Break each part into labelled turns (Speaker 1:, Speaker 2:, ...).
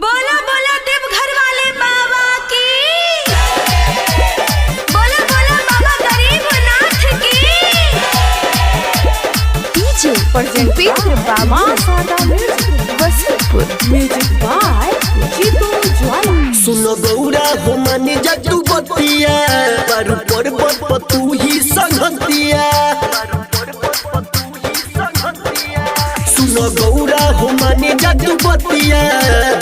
Speaker 1: बोला बोला देवघर वाले बाबा की। बोला बोला बाबा गरीबनाथ की।
Speaker 2: डीजे प्रेजेंटेड बाय मासादा वसंतपुर म्यूजिक बाय जीतू ज्वाला।
Speaker 3: सुनो गौरा हो मानी जट्टू बतिया बारू पर्वत पर तू ही संगतिया। सुनो गौरा हो मानी जट्टू बतिया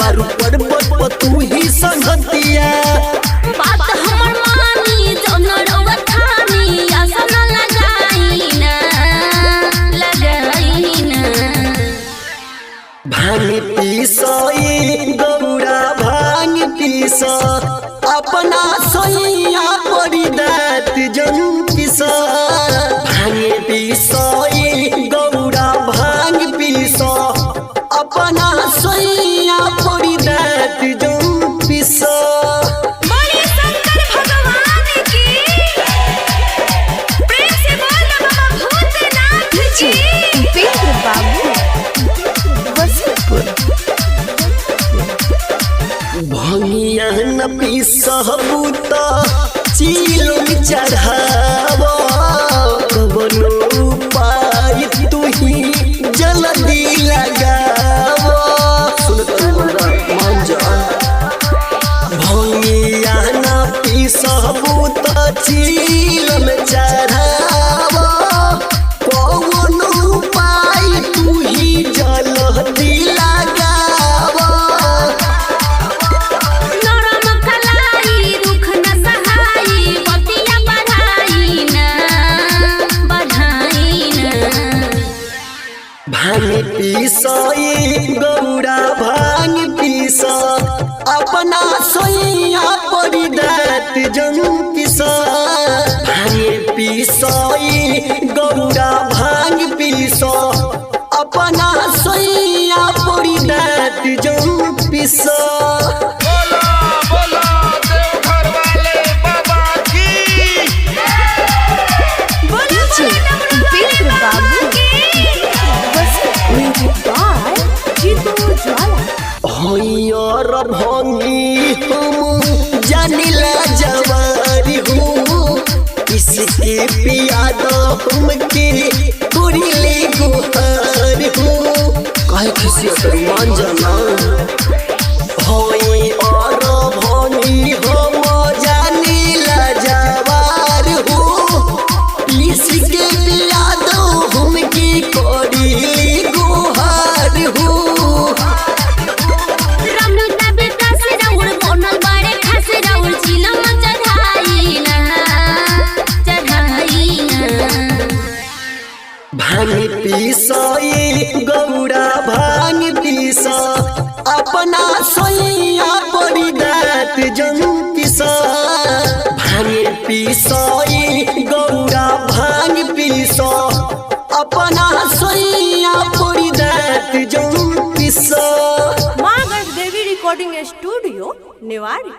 Speaker 3: बारू पर्वत पर तू ही संगतिया।
Speaker 1: बात हमर मानी जनरवा थानी आसन लगाईना
Speaker 3: भांग पीसई गौरा भांग पीस अपना सोइया परी दात जनु पीस। भांग पीसई गौरा भांग पीस अपना सोइया परी दात जनु पीस।
Speaker 1: बोले शंकर भगवान की। प्रेम से बोल बाबा भूतनाथ जी।
Speaker 2: उपेंद्र बाबू वसंतपुर।
Speaker 3: भंगिया न पीसबूत चीलो चढ़ाव कवनो पाई तू ही जल्दी लगाव। मान जा भंगिया न पीसबूत चीलो चढ़ाव कवनो पाई तू ही जल्दी लगाव।
Speaker 1: नरम कलाई रुख न सहाई बतिया बढ़ाई ना।
Speaker 3: भांग पीसई गौरा भांग पीस अपना सोइया परी दात जनु पीस। भांग पीसई गौरा भांग पीस अपना सोइया परी दात जनु पीस।
Speaker 2: डीजे उपेंद्र बाबू वसंतपुर म्यूजिक बाय जीतू ज्वाला।
Speaker 3: होयर भंगी हम जानिला जवारी हूँ इसके पिया दो हमके कोरिले गुहार हूँ। काहे खुशियत मान जाना होयर भंगी हम जानिला जवार हूँ इसके पिया दो हमके कोरिले गुहार हूँ।
Speaker 1: रमनु तबे कस राउर बनल बड़े खस राउर चिलम चढ़ाई ना।
Speaker 3: भांग पीसई गौरा भांग पीस अपना सोइया परी दात जनु पीस। भांग पीसई गौरा भांग पीस अपना सोइया परी दात जनु पीस।
Speaker 2: माँ देवी रिकॉर्डिंग स्टूडियो नेवाड़ी।